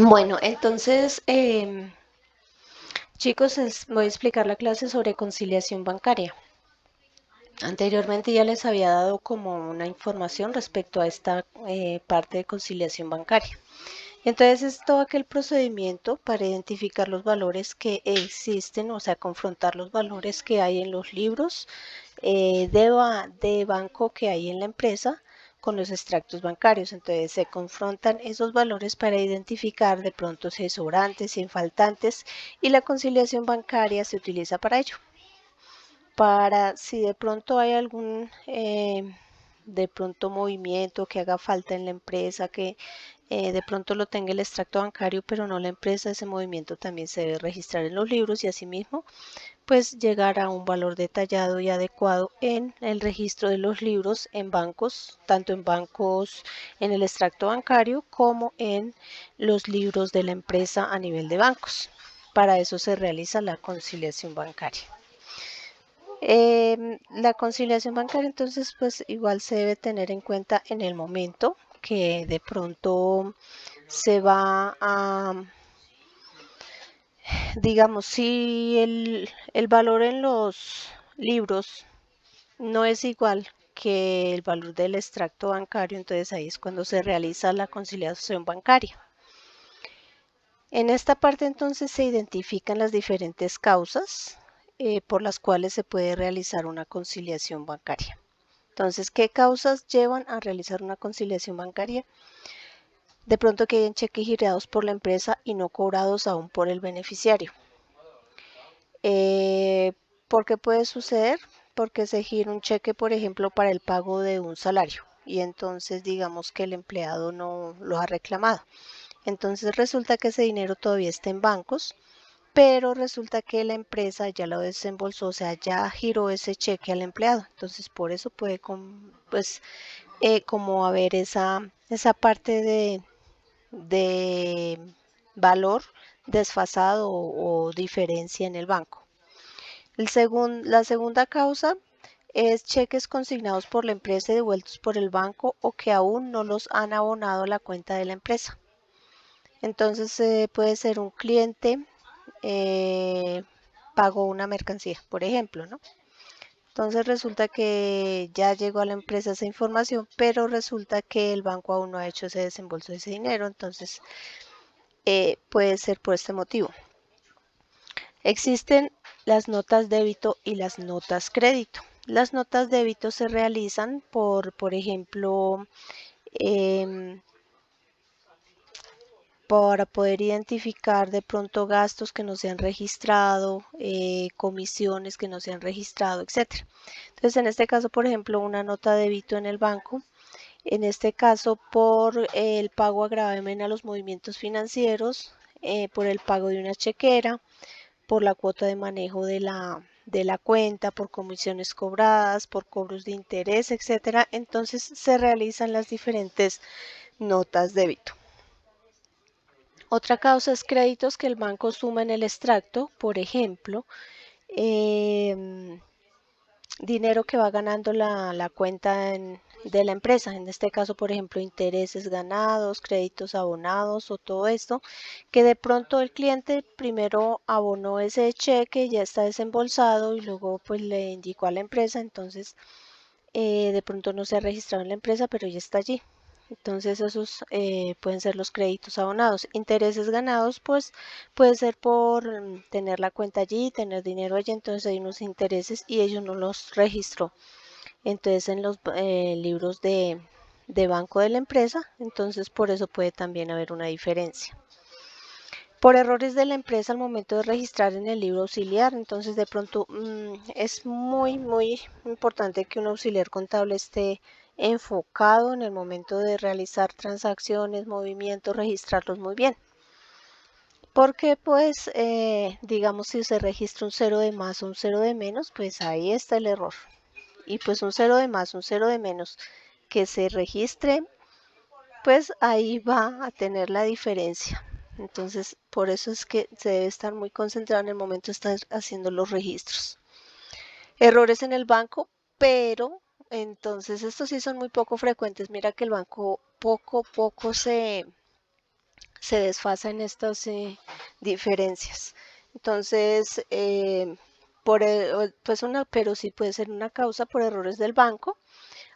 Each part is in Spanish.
Bueno, entonces, chicos, voy a explicar la clase sobre conciliación bancaria. Anteriormente ya les había dado como una información respecto a esta parte de conciliación bancaria. Entonces es todo aquel procedimiento para identificar los valores que existen, o sea, confrontar los valores que hay en los libros de banco que hay en la empresa con los extractos bancarios. Entonces se confrontan esos valores para identificar de pronto si hay sobrantes, si hay faltantes, y la conciliación bancaria se utiliza para ello. Para si de pronto hay algún de pronto movimiento que haga falta en la empresa, que de pronto lo tenga el extracto bancario, pero no la empresa, ese movimiento también se debe registrar en los libros y asimismo pues llegar a un valor detallado y adecuado en el registro de los libros en bancos, tanto en bancos en el extracto bancario como en los libros de la empresa a nivel de bancos. Para eso se realiza la conciliación bancaria. La conciliación bancaria entonces pues igual se debe tener en cuenta en el momento que de pronto se va a, digamos, si el valor en los libros no es igual que el valor del extracto bancario, entonces ahí es cuando se realiza la conciliación bancaria. En esta parte entonces se identifican las diferentes causas por las cuales se puede realizar una conciliación bancaria. Entonces, ¿qué causas llevan a realizar una conciliación bancaria? De pronto que hayan cheques girados por la empresa y no cobrados aún por el beneficiario. ¿Por qué puede suceder? Porque se gira un cheque, por ejemplo, para el pago de un salario y entonces digamos que el empleado no lo ha reclamado. Entonces resulta que ese dinero todavía está en bancos, pero resulta que la empresa ya lo desembolsó, o sea, ya giró ese cheque al empleado. Entonces por eso puede pues, como haber esa parte de valor desfasado o diferencia en el banco. La segunda causa es cheques consignados por la empresa y devueltos por el banco o que aún no los han abonado a la cuenta de la empresa. Entonces puede ser un cliente pagó una mercancía, por ejemplo, ¿no? Entonces resulta que ya llegó a la empresa esa información, pero resulta que el banco aún no ha hecho ese desembolso de ese dinero, entonces puede ser por este motivo. Existen las notas débito y las notas crédito. Las notas débito se realizan por ejemplo, eh, para poder identificar de pronto gastos que no se han registrado, comisiones que no se han registrado, etc. Entonces, en este caso, por ejemplo, una nota débito en el banco, en este caso por el pago a gravamen a los movimientos financieros, por el pago de una chequera, por la cuota de manejo de la cuenta, por comisiones cobradas, por cobros de interés, etcétera. Entonces se realizan las diferentes notas débito. Otra causa es créditos que el banco suma en el extracto, por ejemplo, dinero que va ganando la cuenta de la empresa, en este caso, por ejemplo, intereses ganados, créditos abonados o todo esto, que de pronto el cliente primero abonó ese cheque, ya está desembolsado y luego pues le indicó a la empresa, entonces de pronto no se ha registrado en la empresa, pero ya está allí. Entonces esos pueden ser los créditos abonados. Intereses ganados, pues puede ser por tener la cuenta allí, tener dinero allí, entonces hay unos intereses y ellos no los registró. Entonces en los libros de banco de la empresa, entonces por eso puede también haber una diferencia. Por errores de la empresa al momento de registrar en el libro auxiliar, entonces de pronto es muy importante que un auxiliar contable esté enfocado en el momento de realizar transacciones, movimientos, registrarlos muy bien. Porque pues digamos si se registra un 0 de más o un 0 de menos, pues ahí está el error. Y pues un 0 de más, un 0 de menos que se registre, pues ahí va a tener la diferencia. Entonces, por eso es que se debe estar muy concentrado en el momento de estar haciendo los registros. Errores en el banco, pero entonces estos sí son muy poco frecuentes. Mira que el banco poco se desfasa en estas diferencias. Entonces, pero sí puede ser una causa por errores del banco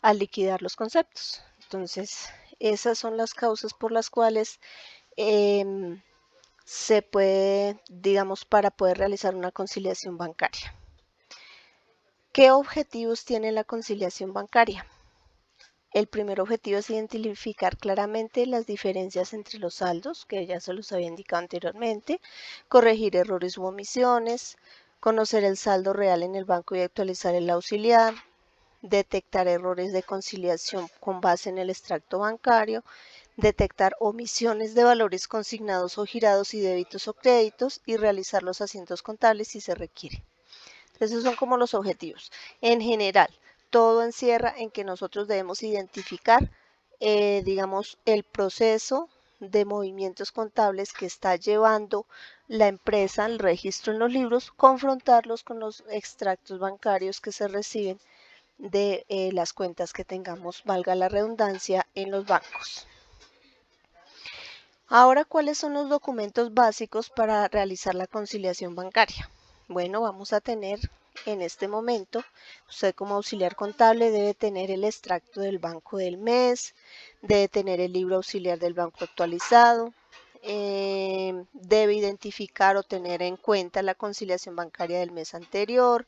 al liquidar los conceptos. Entonces, esas son las causas por las cuales em, se puede, digamos, para poder realizar una conciliación bancaria. ¿Qué objetivos tiene la conciliación bancaria? El primer objetivo es identificar claramente las diferencias entre los saldos, que ya se los había indicado anteriormente, corregir errores u omisiones, conocer el saldo real en el banco y actualizar el auxiliar, detectar errores de conciliación con base en el extracto bancario, detectar omisiones de valores consignados o girados y débitos o créditos y realizar los asientos contables si se requiere. Esos son como los objetivos. En general, todo encierra en que nosotros debemos identificar, digamos, el proceso de movimientos contables que está llevando la empresa al registro en los libros, confrontarlos con los extractos bancarios que se reciben de las cuentas que tengamos, valga la redundancia, en los bancos. Ahora, ¿cuáles son los documentos básicos para realizar la conciliación bancaria? Bueno, vamos a tener en este momento, usted como auxiliar contable debe tener el extracto del banco del mes, debe tener el libro auxiliar del banco actualizado, debe identificar o tener en cuenta la conciliación bancaria del mes anterior,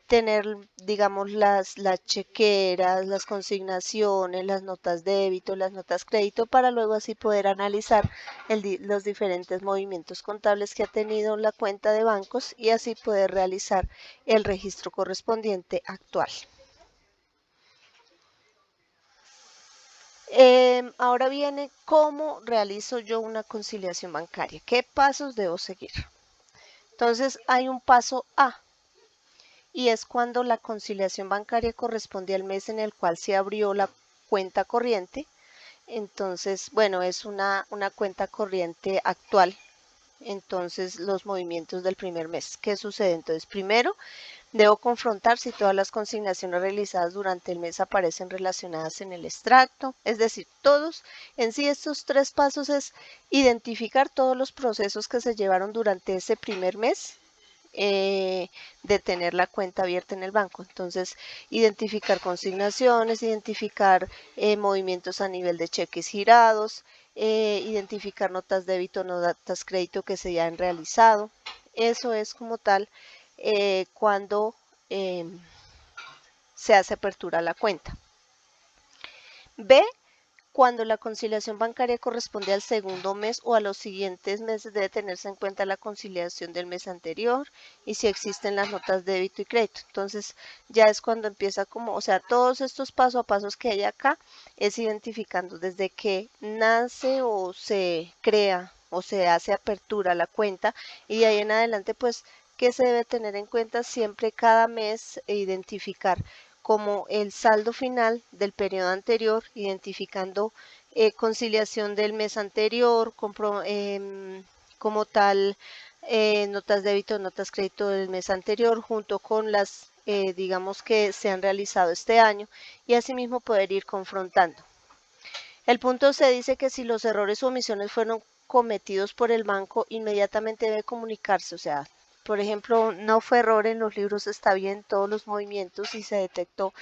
tener, digamos, las chequeras, las consignaciones, las notas débito, las notas crédito, para luego así poder analizar los diferentes movimientos contables que ha tenido la cuenta de bancos y así poder realizar el registro correspondiente actual. Ahora viene cómo realizo yo una conciliación bancaria, qué pasos debo seguir. Entonces hay un paso A, y es cuando la conciliación bancaria corresponde al mes en el cual se abrió la cuenta corriente. Entonces, bueno, es una cuenta corriente actual. Entonces, los movimientos del primer mes. ¿Qué sucede? Entonces, primero, debo confrontar si todas las consignaciones realizadas durante el mes aparecen relacionadas en el extracto. Es decir, todos, en sí estos tres pasos es identificar todos los procesos que se llevaron durante ese primer mes de tener la cuenta abierta en el banco. Entonces, identificar consignaciones, identificar movimientos a nivel de cheques girados, identificar notas débito, notas crédito que se hayan realizado. Eso es como tal cuando se hace apertura a la cuenta. B, cuando la conciliación bancaria corresponde al segundo mes o a los siguientes meses, debe tenerse en cuenta la conciliación del mes anterior y si existen las notas de débito y crédito. Entonces ya es cuando empieza como, o sea, todos estos paso a pasos que hay acá es identificando desde que nace o se crea o se hace apertura a la cuenta y de ahí en adelante pues que se debe tener en cuenta siempre cada mes e identificar como el saldo final del periodo anterior, identificando conciliación del mes anterior, como tal notas débito, notas crédito del mes anterior, junto con las, digamos, que se han realizado este año, y asimismo poder ir confrontando. El punto C dice que si los errores o omisiones fueron cometidos por el banco, inmediatamente debe comunicarse, o sea, por ejemplo, no fue error en los libros, está bien todos los movimientos y se detectó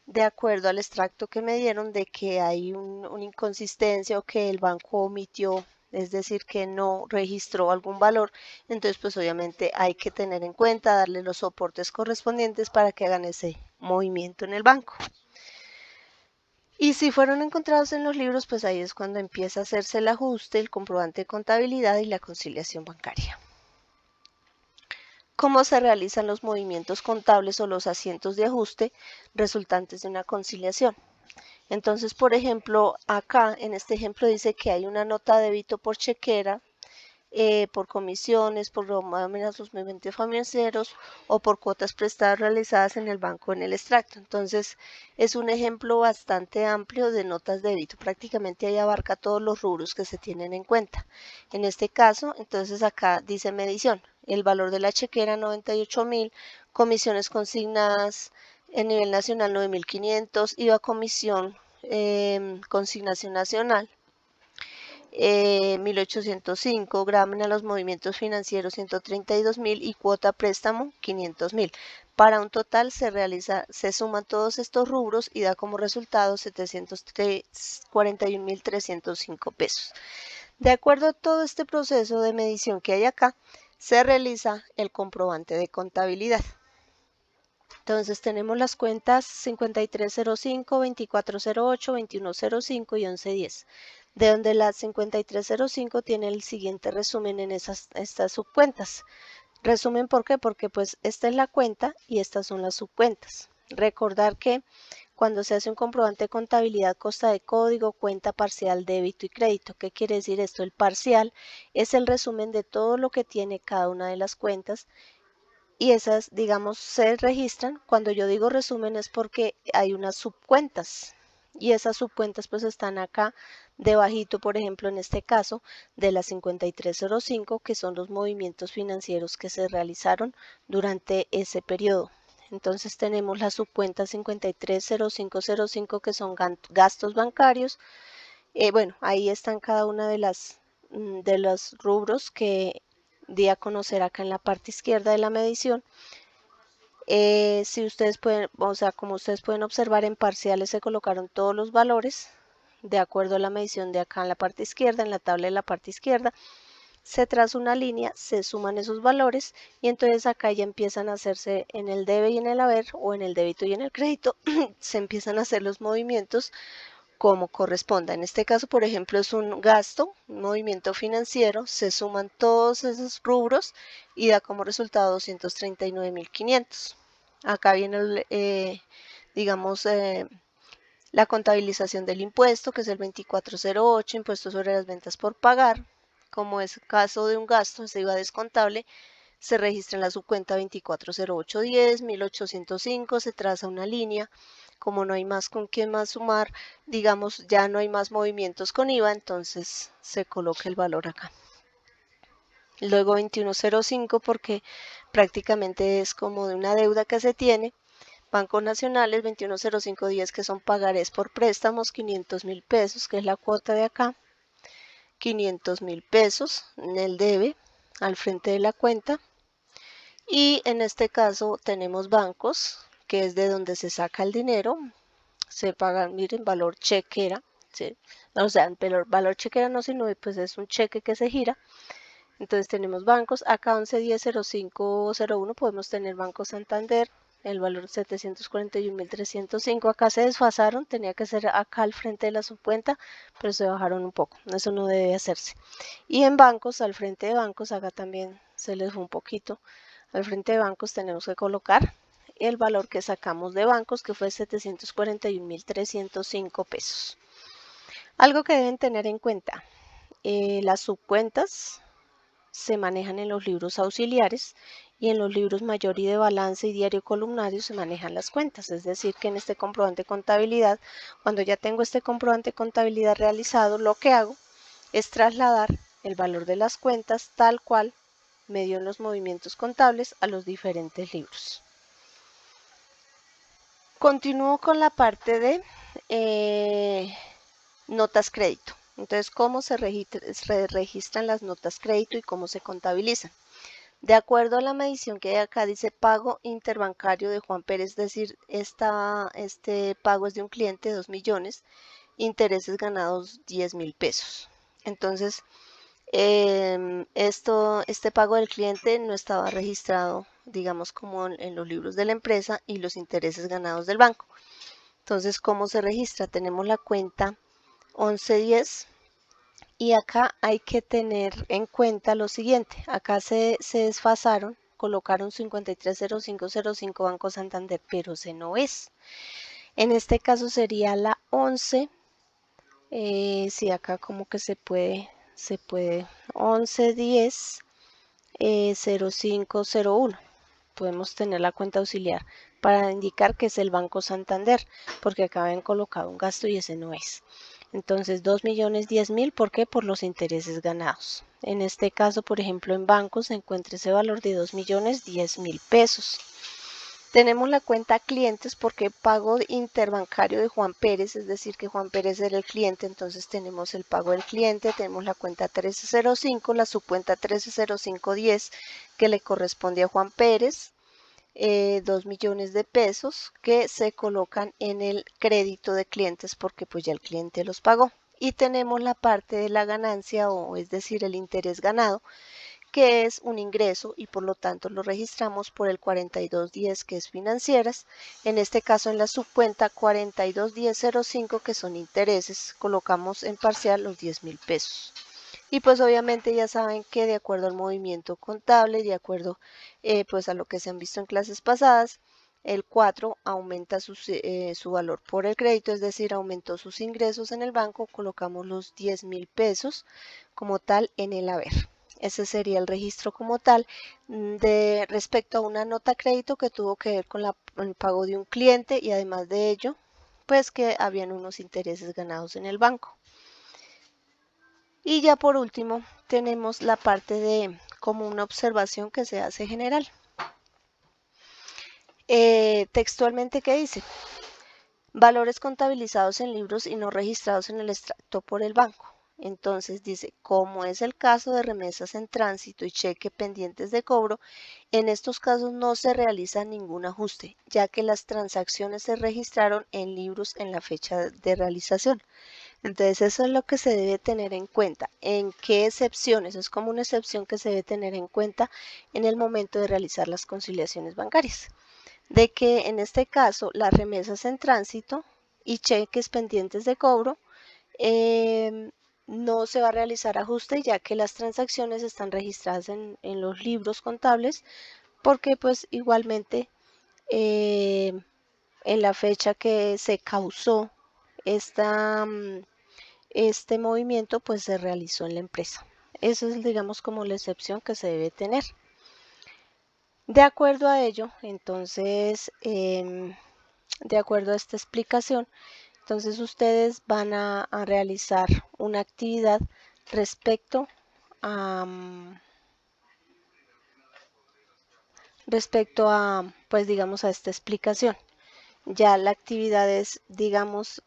de acuerdo al extracto que me dieron de que hay una inconsistencia o que el banco omitió, es decir, que no registró algún valor, entonces pues obviamente hay que tener en cuenta, darle los soportes correspondientes para que hagan ese movimiento en el banco. Y si fueron encontrados en los libros, pues ahí es cuando empieza a hacerse el ajuste, el comprobante de contabilidad y la conciliación bancaria. ¿Cómo se realizan los movimientos contables o los asientos de ajuste resultantes de una conciliación? Entonces, por ejemplo, acá en este ejemplo dice que hay una nota de débito por chequera, por comisiones, por nóminas, los movimientos financieros o por cuotas prestadas realizadas en el banco en el extracto. Entonces, es un ejemplo bastante amplio de notas de débito. Prácticamente ahí abarca todos los rubros que se tienen en cuenta. En este caso, entonces acá dice medición. El valor de la chequera 98.000, comisiones consignadas a nivel nacional 9.500, IVA comisión, consignación nacional. 1805, gravamen a los movimientos financieros 132.000 y cuota préstamo 500.000. Para un total se suman todos estos rubros y da como resultado 741.305 pesos. De acuerdo a todo este proceso de medición que hay acá, se realiza el comprobante de contabilidad. Entonces tenemos las cuentas 5305, 2408, 2105 y 1110, de donde la 5305 tiene el siguiente resumen en estas subcuentas. Resumen, ¿por qué? Porque pues esta es la cuenta y estas son las subcuentas. Recordar que cuando se hace un comprobante de contabilidad consta de código, cuenta parcial, débito y crédito. ¿Qué quiere decir esto? El parcial es el resumen de todo lo que tiene cada una de las cuentas y esas, digamos, se registran. Cuando yo digo resumen es porque hay unas subcuentas y esas subcuentas pues están acá debajito, por ejemplo, en este caso de la 5305, que son los movimientos financieros que se realizaron durante ese periodo. Entonces tenemos la subcuenta 530505 que son gastos bancarios. Bueno, ahí están cada una de los rubros que di a conocer acá en la parte izquierda de la medición. Si ustedes pueden, o sea, como ustedes pueden observar, en parciales se colocaron todos los valores de acuerdo a la medición de acá en la parte izquierda, en la tabla de la parte izquierda. Se traza una línea, se suman esos valores y entonces acá ya empiezan a hacerse en el debe y en el haber, o en el débito y en el crédito, se empiezan a hacer los movimientos como corresponda. En este caso, por ejemplo, es un gasto, un movimiento financiero, se suman todos esos rubros y da como resultado 239.500. Acá viene, digamos, la contabilización del impuesto, que es el 2408, impuesto sobre las ventas por pagar. Como es caso de un gasto, se iba descontable, se registra en la subcuenta 240810, 1805, se traza una línea. Como no hay más con quién más sumar, digamos, ya no hay más movimientos con IVA, entonces se coloca el valor acá. Luego 2105 porque prácticamente es como de una deuda que se tiene. Bancos Nacionales 210510, que son pagarés por préstamos, 500.000 pesos, que es la cuota de acá. 500.000 pesos en el debe al frente de la cuenta. Y en este caso tenemos bancos, que es de donde se saca el dinero. Se paga, miren, valor chequera, ¿sí? O sea, valor chequera no, sino pues es un cheque que se gira. Entonces tenemos bancos, acá 11100501 podemos tener Banco Santander, el valor 741.305, acá se desfasaron, tenía que ser acá al frente de la subcuenta, pero se bajaron un poco, eso no debe hacerse. Y en bancos, al frente de bancos, acá también se les fue un poquito, al frente de bancos tenemos que colocar el valor que sacamos de bancos, que fue 741.305 pesos. Algo que deben tener en cuenta, las subcuentas se manejan en los libros auxiliares y en los libros mayor y de balance y diario columnario se manejan las cuentas. Es decir, que en este comprobante de contabilidad, cuando ya tengo este comprobante de contabilidad realizado, lo que hago es trasladar el valor de las cuentas tal cual me dio en los movimientos contables a los diferentes libros. Continúo con la parte de notas crédito. Entonces, ¿cómo se registran las notas crédito y cómo se contabilizan? De acuerdo a la medición que hay acá, dice pago interbancario de Juan Pérez, es decir, este pago es de un cliente de 2 millones, intereses ganados 10.000 pesos. Entonces, este pago del cliente no estaba registrado, digamos, como en los libros de la empresa y los intereses ganados del banco. Entonces, ¿cómo se registra? Tenemos la cuenta 1110 y acá hay que tener en cuenta lo siguiente. Acá se desfasaron, colocaron 530505 Banco Santander, pero ese no es. En este caso sería la 11. Sí, acá como que se puede 1110 0501. Podemos tener la cuenta auxiliar para indicar que es el Banco Santander, porque acá habían colocado un gasto y ese no es. Entonces 2.010.000, ¿por qué? Por los intereses ganados. En este caso, por ejemplo, en bancos se encuentra ese valor de 2.010.000 pesos. Tenemos la cuenta clientes porque pago interbancario de Juan Pérez, es decir, que Juan Pérez era el cliente, entonces tenemos el pago del cliente, tenemos la cuenta 1305, la subcuenta 130510 que le corresponde a Juan Pérez, 2 millones de pesos que se colocan en el crédito de clientes porque pues ya el cliente los pagó. Y tenemos la parte de la ganancia o es decir, el interés ganado que es un ingreso y por lo tanto lo registramos por el 4210 que es financieras, en este caso en la subcuenta 421005 que son intereses, colocamos en parcial los 10.000 pesos. Y pues obviamente ya saben que de acuerdo al movimiento contable, de acuerdo pues a lo que se han visto en clases pasadas, el 4 aumenta su valor por el crédito, es decir, aumentó sus ingresos en el banco, colocamos los 10.000 pesos como tal en el haber. Ese sería el registro como tal de respecto a una nota crédito que tuvo que ver con el pago de un cliente y además de ello, pues que habían unos intereses ganados en el banco. Y ya por último tenemos la parte de como una observación que se hace general. Textualmente, ¿qué dice? Valores contabilizados en libros y no registrados en el extracto por el banco. Entonces dice, como es el caso de remesas en tránsito y cheque pendientes de cobro, en estos casos no se realiza ningún ajuste, ya que las transacciones se registraron en libros en la fecha de realización. Entonces eso es lo que se debe tener en cuenta. ¿En qué excepciones? Es como una excepción que se debe tener en cuenta en el momento de realizar las conciliaciones bancarias. De que en este caso las remesas en tránsito y cheques pendientes de cobro no se va a realizar ajuste ya que las transacciones están registradas en los libros contables porque pues igualmente eh, en la fecha que se causó esta, este movimiento pues se realizó en la empresa. Eso es digamos como la excepción que se debe tener. De acuerdo a ello, entonces, de acuerdo a esta explicación, entonces ustedes van a realizar una actividad respecto a, pues digamos, a esta explicación. Ya la actividad es, digamos,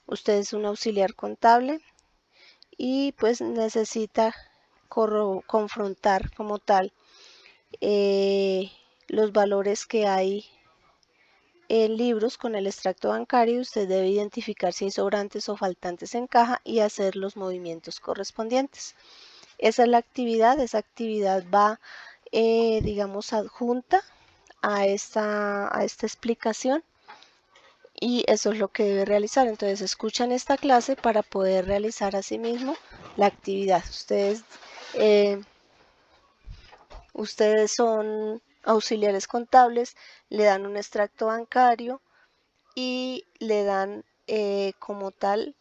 usted es un auxiliar contable y pues necesita confrontar como tal los valores que hay en libros con el extracto bancario. Usted debe identificar si hay sobrantes o faltantes en caja y hacer los movimientos correspondientes. Esa es la actividad, esa actividad va, digamos, adjunta a esta explicación y eso es lo que debe realizar. Entonces escuchan esta clase para poder realizar asimismo la actividad. Eh, ustedes son auxiliares contables, le dan un extracto bancario y le dan como tal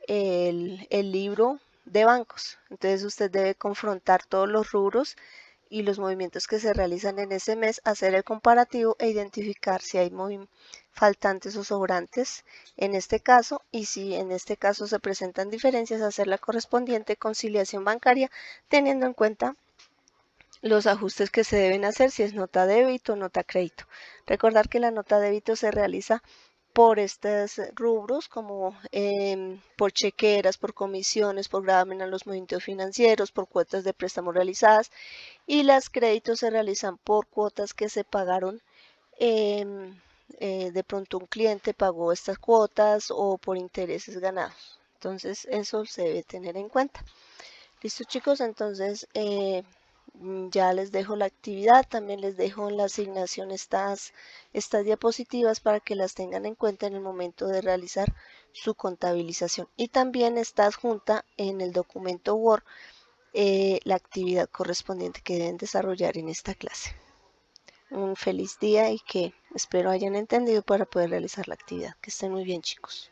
el libro de bancos. Entonces usted debe confrontar todos los rubros y los movimientos que se realizan en ese mes, hacer el comparativo e identificar si hay faltantes o sobrantes en este caso y si en este caso se presentan diferencias, hacer la correspondiente conciliación bancaria teniendo en cuenta los ajustes que se deben hacer si es nota débito o nota crédito. Recordar que la nota débito se realiza por estos rubros como por chequeras, por comisiones, por gravamen a los movimientos financieros, por cuotas de préstamo realizadas y las créditos se realizan por cuotas que se pagaron. De pronto un cliente pagó estas cuotas o por intereses ganados. Entonces eso se debe tener en cuenta. Listo chicos, entonces ya les dejo la actividad, también les dejo en la asignación estas diapositivas para que las tengan en cuenta en el momento de realizar su contabilización. Y también está adjunta en el documento Word la actividad correspondiente que deben desarrollar en esta clase. Un feliz día y que espero hayan entendido para poder realizar la actividad. Que estén muy bien chicos.